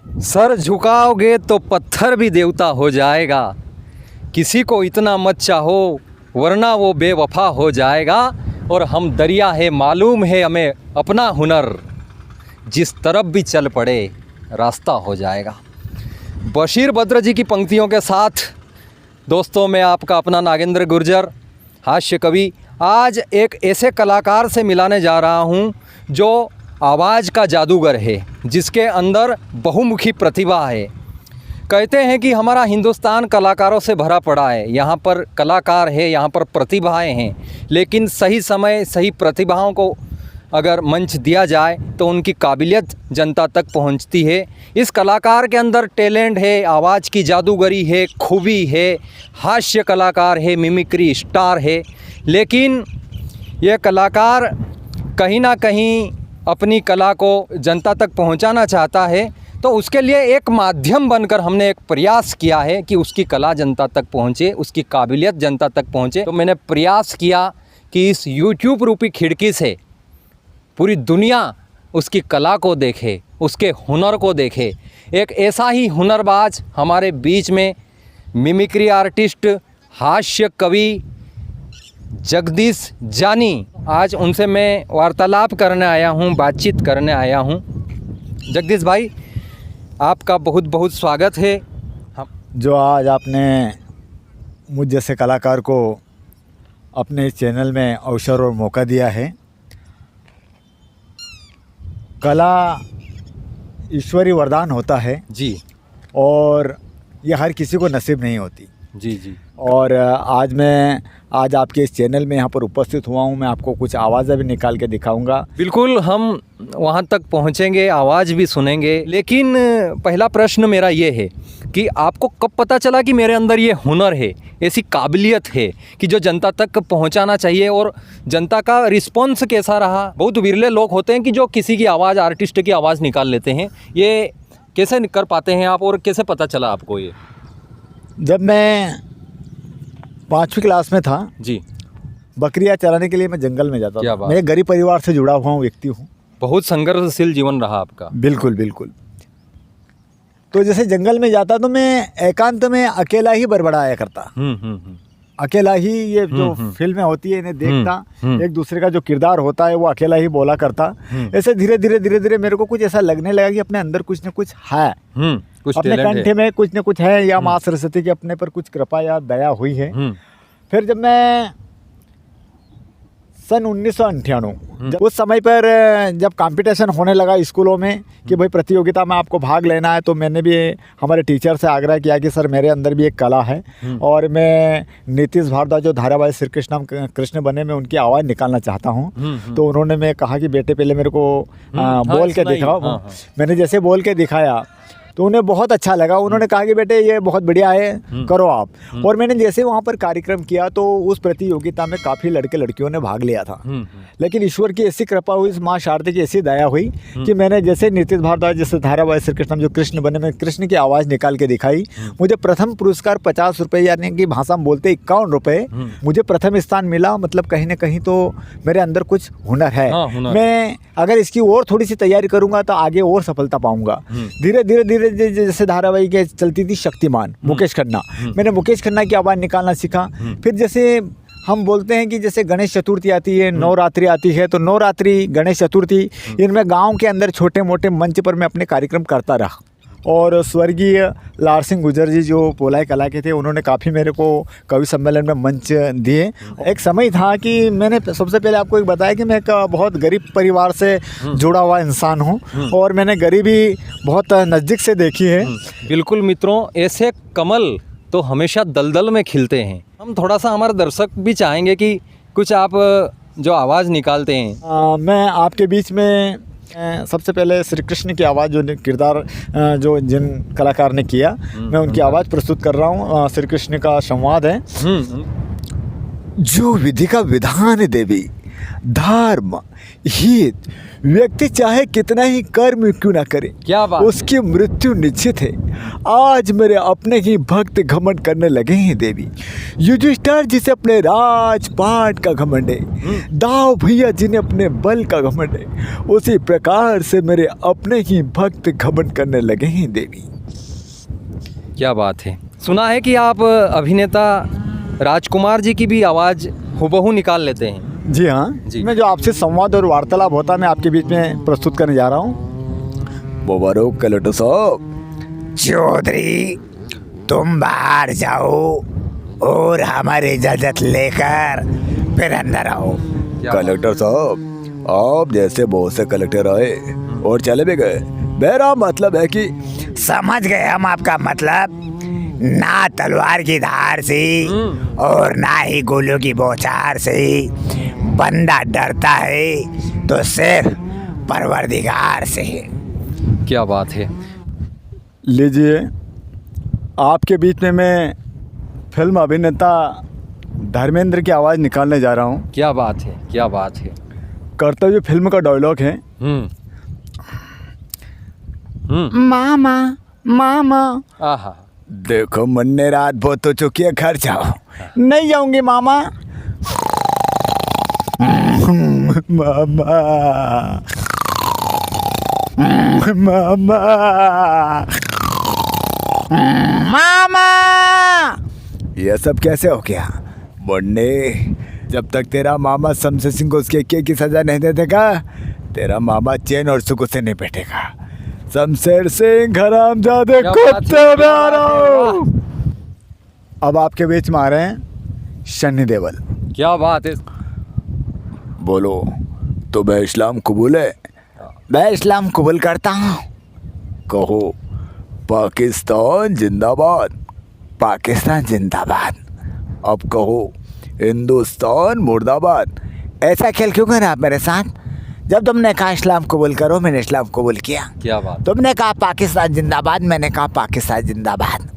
Sir झुकाओगे तो पत्थर भी देवता हो जाएगा। किसी को इतना मत चाहो वरना वो बेवफा हो जाएगा। और हम दरिया है मालूम है हमें अपना हुनर, जिस तरफ भी चल पड़े रास्ता हो जाएगा। बशीर बद्र जी की पंक्तियों के साथ दोस्तों मैं आपका अपना नागेंद्र गुर्जर हास्य कवि आज एक ऐसे कलाकार से मिलाने जा रहा हूँ जो आवाज़ का जादूगर है, जिसके अंदर बहुमुखी प्रतिभा है। कहते हैं कि हमारा हिंदुस्तान कलाकारों से भरा पड़ा है। यहाँ पर कलाकार है, यहाँ पर प्रतिभाएं हैं, लेकिन सही समय सही प्रतिभाओं को अगर मंच दिया जाए तो उनकी काबिलियत जनता तक पहुँचती है। इस कलाकार के अंदर टैलेंट है, आवाज़ की जादूगरी है, खूबी है, हास्य कलाकार है, मिमिक्री स्टार है। लेकिन यह कलाकार कहीं ना कहीं अपनी कला को जनता तक पहुंचाना चाहता है, तो उसके लिए एक माध्यम बनकर हमने एक प्रयास किया है कि उसकी कला जनता तक पहुंचे, उसकी काबिलियत जनता तक पहुंचे। तो मैंने प्रयास किया कि इस YouTube रूपी खिड़की से पूरी दुनिया उसकी कला को देखे, उसके हुनर को देखे। एक ऐसा ही हुनरबाज हमारे बीच में मिमिक्री आर्टिस्ट, हास्य कवि जगदीश जानी, आज उनसे मैं वार्तालाप करने आया हूँ, बातचीत करने आया हूँ। जगदीश भाई आपका बहुत बहुत स्वागत है। जो आज आपने मुझ जैसे कलाकार को अपने चैनल में अवसर और मौका दिया है। कला ईश्वरीय वरदान होता है जी, और ये हर किसी को नसीब नहीं होती। जी जी। और आज आपके इस चैनल में यहाँ पर उपस्थित हुआ हूँ। मैं आपको कुछ आवाज़ें भी निकाल के दिखाऊंगा। बिल्कुल, हम वहाँ तक पहुँचेंगे, आवाज़ भी सुनेंगे। लेकिन पहला प्रश्न मेरा ये है कि आपको कब पता चला कि मेरे अंदर ये हुनर है, ऐसी काबिलियत है कि जो जनता तक पहुँचाना चाहिए, और जनता का रिस्पॉन्स कैसा रहा? बहुत विरले लोग होते हैं कि जो किसी की आवाज़, आर्टिस्ट की आवाज़ निकाल लेते हैं। ये कैसे कर पाते हैं आप, और कैसे पता चला आपको ये? जब मैं 5वीं क्लास में था जी, बकरियाँ चराने के लिए मैं जंगल में जाता क्या था। बात। मैं एक गरीब परिवार से जुड़ा हुआ व्यक्ति हूँ। बहुत संघर्षशील जीवन रहा आपका। बिल्कुल बिल्कुल। तो जैसे जंगल में जाता तो मैं एकांत में अकेला ही बड़बड़ाया करता। अकेला ही ये जो फिल्में होती है इन्हें देखता, एक दूसरे का जो किरदार होता है वो अकेला ही बोला करता। ऐसे धीरे धीरे मेरे को कुछ ऐसा लगने लगा कि अपने अंदर कुछ न कुछ है, कुछ अपने टैलेंट कंठे में कुछ न कुछ है, या माँ सरस्वती की अपने पर कुछ कृपा या दया हुई है। फिर जब मैं सन 1998 उस समय पर जब कंपटीशन होने लगा स्कूलों में कि भाई प्रतियोगिता में आपको भाग लेना है, तो मैंने भी हमारे टीचर से आग्रह किया कि सर मेरे अंदर भी एक कला है और मैं नीतीश भारद्वाज जो धारावाहिक श्री कृष्ण बने में उनकी आवाज़ निकालना चाहता हूँ। तो उन्होंने मैं कहा कि बेटे पहले मेरे को बोल के दिखाओ। मैंने जैसे बोल के दिखाया तो उन्हें बहुत अच्छा लगा। उन्होंने कहा कि बेटे ये बहुत बढ़िया है, करो आप। और मैंने जैसे वहाँ पर कार्यक्रम किया तो उस प्रतियोगिता में काफ़ी लड़के लड़कियों ने भाग लिया था। लेकिन ईश्वर की ऐसी कृपा हुई, माँ शारदा की ऐसी दया हुई कि मैंने जैसे नीतीश भारद्वाज जैसे धारावाहिक श्री कृष्ण जो कृष्ण बने में कृष्ण की आवाज़ निकाल के दिखाई, मुझे प्रथम पुरस्कार 50 रुपये, यानी कि भाषा में बोलते 51 रुपये, मुझे प्रथम स्थान मिला। मतलब कहीं ना कहीं तो मेरे अंदर कुछ हुनर है। मैं अगर इसकी और थोड़ी सी तैयारी करूँगा तो आगे और सफलता पाऊँगा। धीरे धीरे जैसे धारावाहिक चलती थी शक्तिमान, मुकेश खन्ना, मैंने मुकेश खन्ना की आवाज़ निकालना सीखा। फिर जैसे हम बोलते हैं कि जैसे गणेश चतुर्थी आती है, नवरात्रि आती है, तो नवरात्रि, गणेश चतुर्थी, इनमें गांव के अंदर छोटे मोटे मंच पर मैं अपने कार्यक्रम करता रहा। और स्वर्गीय लाल सिंह गुर्जर जी जो पोलाई कला के थे, उन्होंने काफ़ी मेरे को कवि सम्मेलन में मंच दिए। एक समय था कि मैंने सबसे पहले आपको एक बताया कि मैं एक बहुत गरीब परिवार से जुड़ा हुआ इंसान हूँ और मैंने गरीबी बहुत नज़दीक से देखी है। बिल्कुल मित्रों, ऐसे कमल तो हमेशा दलदल में खिलते हैं। हम थोड़ा सा, हमारे दर्शक भी चाहेंगे कि कुछ आप जो आवाज़ निकालते हैं। मैं आपके बीच में सबसे पहले श्री कृष्ण की आवाज़, जो किरदार जो जिन कलाकार ने किया, मैं उनकी आवाज़ प्रस्तुत कर रहा हूँ। श्री कृष्ण का संवाद है। जो विधि का विधान देवी, धर्म, हित, व्यक्ति चाहे कितना ही कर्म क्यों ना करे, क्या बात है। उसकी मृत्यु निश्चित है। आज मेरे अपने ही भक्त घमंड करने लगे हैं देवी। युधिष्ठिर जिसे अपने राजपाट का घमंड है, दाव भैया जिन्हें अपने बल का घमंड है, उसी प्रकार से मेरे अपने ही भक्त घमंड करने लगे हैं देवी। क्या बात है। सुना है कि आप अभिनेता राजकुमार जी की भी आवाज़ हूबहू निकाल लेते हैं। जी हाँ जी। मैं जो आपसे संवाद और वार्तालाप होता है मैं आपके बीच में प्रस्तुत करने जा रहा हूँ। मुबारक कलेक्टर साहब। चौधरी, तुम बाहर जाओ और हमारी इजाजत लेकर फिर अंदर आओ। कलेक्टर साहब, आप जैसे बहुत से कलेक्टर आए और चले भी गए, मेरा मतलब है कि समझ गए हम आपका मतलब। ना तलवार की धार से और ना ही गोलियों की बौछार से बंदा डरता है तो सिर्फ परवरदिगार से। क्या बात है। लीजिए, आपके बीच में मैं फिल्म अभिनेता धर्मेंद्र की आवाज़ निकालने जा रहा हूँ। क्या बात है, क्या बात है। कर्तव्य फिल्म का डायलॉग है। मामा मामा। आहा। देखो मन्ने रात बहुत हो चुकी है, घर जाओ। नहीं जाऊंगी मामा। मामा मामा मामा, ये सब कैसे हो गया मुन्ने? जब तक तेरा मामा शमशेर सिंह को उसके किए की सजा नहीं दे देगा, तेरा मामा चैन और सुकून से नहीं बैठेगा। शमशेर सिंह हरामजादे कुत्ते में आ रहा हूं। अब आपके बीच में आ रहे हैं सन्नी देओल। क्या बात है। बोलो, तो मैं इस्लाम कबूल है? मैं इस्लाम कबूल करता हूँ। कहो पाकिस्तान जिंदाबाद, पाकिस्तान जिंदाबाद। अब कहो हिंदुस्तान मुर्दाबाद। ऐसा खेल क्यों कर आप मेरे साथ? जब तुमने कहा इस्लाम कबूल करो, मैंने इस्लाम कबूल किया। क्या बात। तुमने कहा पाकिस्तान जिंदाबाद, मैंने कहा पाकिस्तान जिंदाबाद।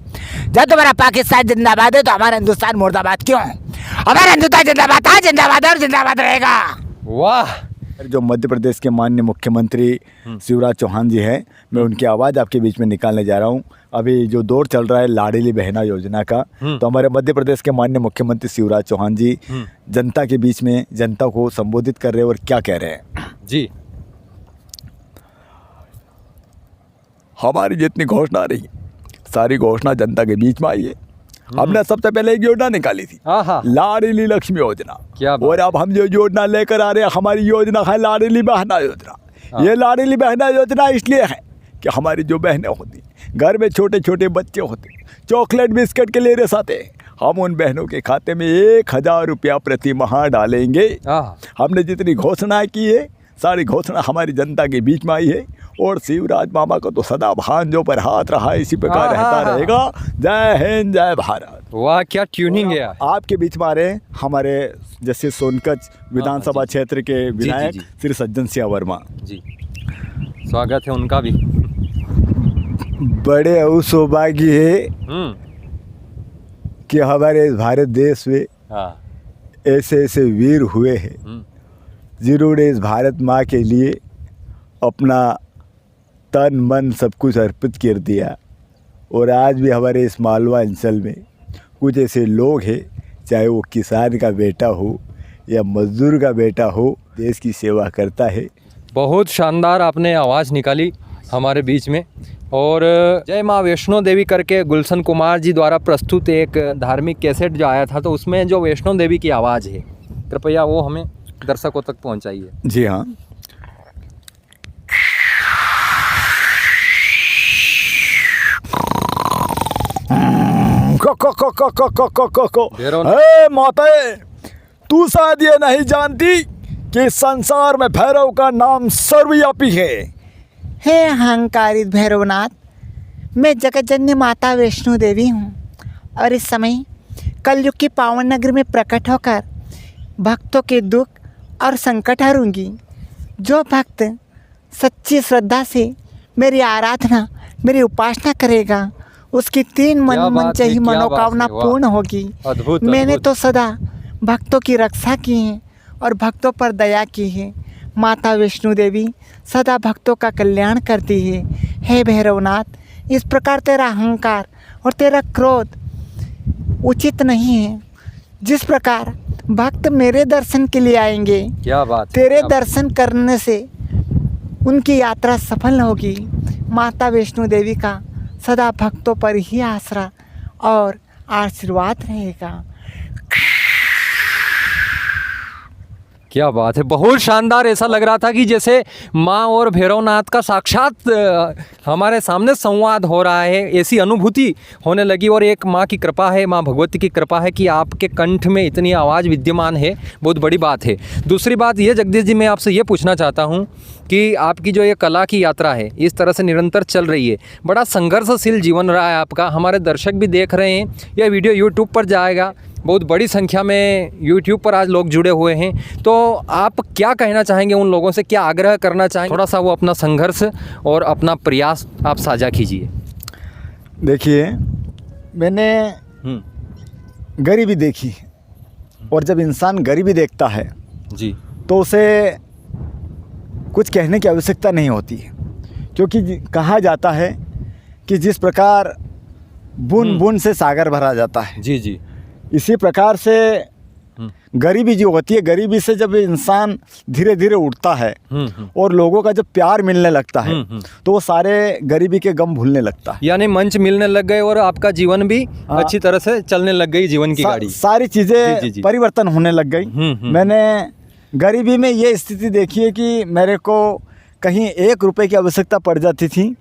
जब तुम्हारा पाकिस्तान जिंदाबाद है तो हमारा हिंदुस्तान मुर्दाबाद क्यों? हमारा हिंदुस्तान जिंदाबाद था, जिंदाबाद और जिंदाबाद रहेगा। वाह। जो मध्य प्रदेश के माननीय मुख्यमंत्री शिवराज चौहान जी हैं, मैं उनकी आवाज़ आपके बीच में निकालने जा रहा हूं। अभी जो दौर चल रहा है लाडली बहना योजना का, तो हमारे मध्य प्रदेश के माननीय मुख्यमंत्री शिवराज चौहान जी जनता के बीच में जनता को संबोधित कर रहे हैं और क्या कह रहे हैं जी। हमारी जितनी घोषणा रही, सारी घोषणा जनता के बीच में आई है। हमने सबसे पहले एक योजना निकाली थी, आहा। लाडली लक्ष्मी योजना। क्या बात। और अब हम जो योजना लेकर आ रहे हैं, हमारी योजना है लाडली बहना योजना। ये लाडली बहना योजना इसलिए है कि हमारी जो बहनें होती, घर में छोटे छोटे बच्चे होते, चॉकलेट बिस्किट के लिए रसाते हैं, हम उन बहनों के खाते में 1000 रुपया प्रति माह डालेंगे। हमने जितनी घोषणाएं की है, सारी घोषणा हमारी जनता के बीच में आई है। और शिवराज मामा को तो सदा भांजों पर हाथ रहा, इसी प्रकार रहता रहेगा। जय हिंद, जय भारत। वाह, क्या ट्यूनिंग है। आपके बीच में आ रहे हैं हमारे जैसे सोनकच विधानसभा क्षेत्र के विधायक श्री सज्जन सिंह वर्मा जी। स्वागत है उनका भी। बड़े सौभाग्य है कि हमारे भारत देश में ऐसे ऐसे वीर हुए हैं जिन्होंने इस भारत माँ के लिए अपना तन मन सब कुछ अर्पित कर दिया। और आज भी हमारे इस मालवा अंचल में कुछ ऐसे लोग हैं, चाहे वो किसान का बेटा हो या मजदूर का बेटा हो, देश की सेवा करता है। बहुत शानदार आपने आवाज़ निकाली हमारे बीच में। और जय माँ वैष्णो देवी करके गुलशन कुमार जी द्वारा प्रस्तुत एक धार्मिक कैसेट जो आया था, तो उसमें जो वैष्णो देवी की आवाज़ है, कृपया वो हमें दर्शकों तक पहुँचाइए। जी हाँ। माताए, तू शायद ये नहीं जानती कि संसार में भैरव का नाम सर्वव्यापी है। हे अहंकारित भैरवनाथ, मैं जगतजननी माता वैष्णो देवी हूँ और इस समय कलयुग की पावन नगरी में प्रकट होकर भक्तों के दुख और संकट हरूंगी। जो भक्त सच्ची श्रद्धा से मेरी आराधना, मेरी उपासना करेगा, उसकी 3 मन चाहिए मनोकामना पूर्ण होगी। मैंने तो सदा भक्तों की रक्षा की है और भक्तों पर दया की है। माता वैष्णो देवी सदा भक्तों का कल्याण करती है। हे भैरवनाथ, इस प्रकार तेरा अहंकार और तेरा क्रोध उचित नहीं है। जिस प्रकार भक्त मेरे दर्शन के लिए आएंगे, क्या बात है, तेरे क्या दर्शन करने से उनकी यात्रा सफल होगी। माता वैष्णो देवी का सदा भक्तों पर ही आसरा और आशीर्वाद रहेगा। क्या बात है, बहुत शानदार। ऐसा लग रहा था कि जैसे माँ और भैरवनाथ का साक्षात हमारे सामने संवाद हो रहा है, ऐसी अनुभूति होने लगी। और एक माँ की कृपा है, माँ भगवती की कृपा है कि आपके कंठ में इतनी आवाज़ विद्यमान है, बहुत बड़ी बात है। दूसरी बात ये जगदीश जी, मैं आपसे ये पूछना चाहता हूँ कि आपकी जो ये कला की यात्रा है इस तरह से निरंतर चल रही है, बड़ा संघर्षशील जीवन रहा है आपका। हमारे दर्शक भी देख रहे हैं, यह वीडियो यूट्यूब पर जाएगा, बहुत बड़ी संख्या में यूट्यूब पर आज लोग जुड़े हुए हैं। तो आप क्या कहना चाहेंगे उन लोगों से, क्या आग्रह करना चाहेंगे? थोड़ा सा वो अपना संघर्ष और अपना प्रयास आप साझा कीजिए। देखिए, मैंने गरीबी देखी, और जब इंसान गरीबी देखता है जी, तो उसे कुछ कहने की आवश्यकता नहीं होती है, क्योंकि कहा जाता है कि जिस प्रकार बूंद बूंद से सागर भरा जाता है, जी जी, इसी प्रकार से गरीबी जो होती है, गरीबी से जब इंसान धीरे धीरे उठता है और लोगों का जब प्यार मिलने लगता है तो वो सारे गरीबी के गम भूलने लगता है। यानी मंच मिलने लग गए और आपका जीवन भी अच्छी तरह से चलने लग गई, जीवन की गाड़ी, सारी चीज़ें परिवर्तन होने लग गई। मैंने गरीबी में ये स्थिति देखी है कि मेरे को कहीं 1 रुपए की आवश्यकता पड़ जाती थी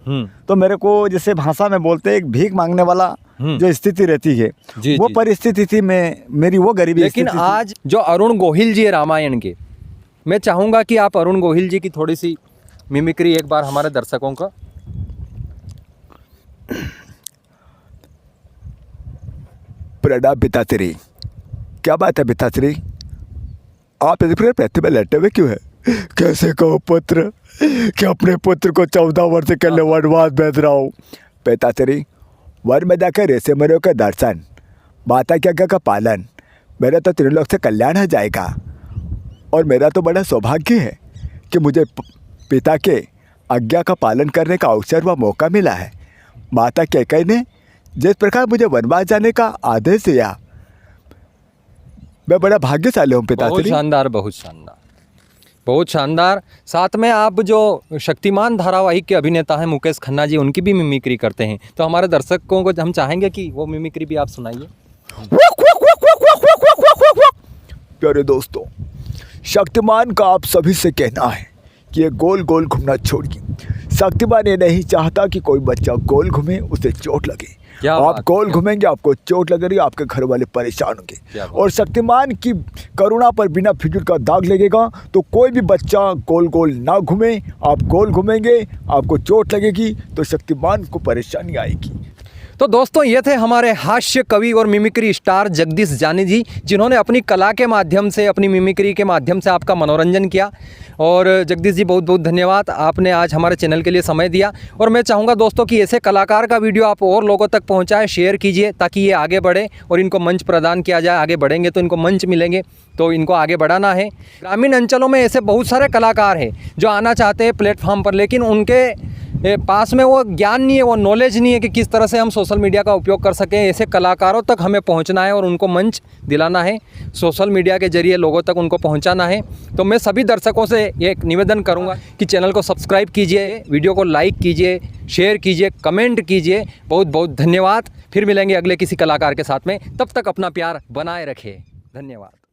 तो मेरे को, जैसे भाषा में बोलते हैं, एक भीख मांगने वाला जो स्थिति रहती है, वो परिस्थिति थी मेरी, वो गरीबी। लेकिन आज जो अरुण गोहिल जी है रामायण के, मैं चाहूँगा कि आप अरुण गोहिल जी की थोड़ी सी मिमिक्री एक बार हमारे दर्शकों का। प्रणाम पिताश्री। क्या बात है पिताश्री, आप इधर पृथ्वी में लेटे हुए क्यों है? कैसे कहो पुत्र कि अपने पुत्र को 14 वर्ष के लिए वनवास भेज रहा हूँ। पिताश्री, वन में जाकर ऋषि मुनियों के दर्शन, माता की आज्ञा का पालन, मेरा तो त्रिलोक से कल्याण हो जाएगा। और मेरा तो बड़ा सौभाग्य है कि मुझे पिता के आज्ञा का पालन करने का अवसर व मौका मिला है। माता कैकेयी ने जिस प्रकार मुझे वनवास जाने का आदेश दिया, मैं बड़ा भाग्यशाली हूँ पिताश्री। बहुत शानदार, बहुत शानदार, बहुत शानदार। साथ में आप जो शक्तिमान धारावाहिक के अभिनेता हैं मुकेश खन्ना जी, उनकी भी मिमिक्री करते हैं, तो हमारे दर्शकों को हम चाहेंगे कि वो मिमिक्री भी आप सुनाइए। प्यारे दोस्तों, शक्तिमान का आप सभी से कहना है कि ये गोल गोल घूमना छोड़िए। शक्तिमान ये नहीं चाहता कि कोई बच्चा गोल घूमे, उसे चोट लगे। आप गोल घूमेंगे, आपको चोट लगेगी, आपके घर वाले परेशान होंगे। और शक्तिमान की करुणा पर बिना फिक्र का दाग लगेगा, तो कोई भी बच्चा गोल गोल ना घूमे। आप गोल घूमेंगे, आपको चोट लगेगी, तो शक्तिमान को परेशानी आएगी। तो दोस्तों, ये थे हमारे हास्य कवि और मिमिक्री स्टार जगदीश जानी जी, जिन्होंने अपनी कला के माध्यम से, अपनी मिमिक्री के माध्यम से आपका मनोरंजन किया। और जगदीश जी, बहुत बहुत धन्यवाद, आपने आज हमारे चैनल के लिए समय दिया। और मैं चाहूँगा दोस्तों कि ऐसे कलाकार का वीडियो आप और लोगों तक पहुँचाएं, शेयर कीजिए, ताकि ये आगे बढ़े और इनको मंच प्रदान किया जाए। आगे बढ़ेंगे तो इनको मंच मिलेंगे, तो इनको आगे बढ़ाना है। ग्रामीण अंचलों में ऐसे बहुत सारे कलाकार हैं जो आना चाहते हैं प्लेटफॉर्म पर, लेकिन उनके पास में वो ज्ञान नहीं है, वो नॉलेज नहीं है कि किस तरह से हम सोशल मीडिया का उपयोग कर सकें। ऐसे कलाकारों तक हमें पहुंचना है और उनको मंच दिलाना है, सोशल मीडिया के जरिए लोगों तक उनको पहुंचाना है। तो मैं सभी दर्शकों से ये निवेदन करूंगा कि चैनल को सब्सक्राइब कीजिए, वीडियो को लाइक कीजिए, शेयर कीजिए, कमेंट कीजिए। बहुत बहुत धन्यवाद। फिर मिलेंगे अगले किसी कलाकार के साथ में, तब तक अपना प्यार बनाए रखें। धन्यवाद।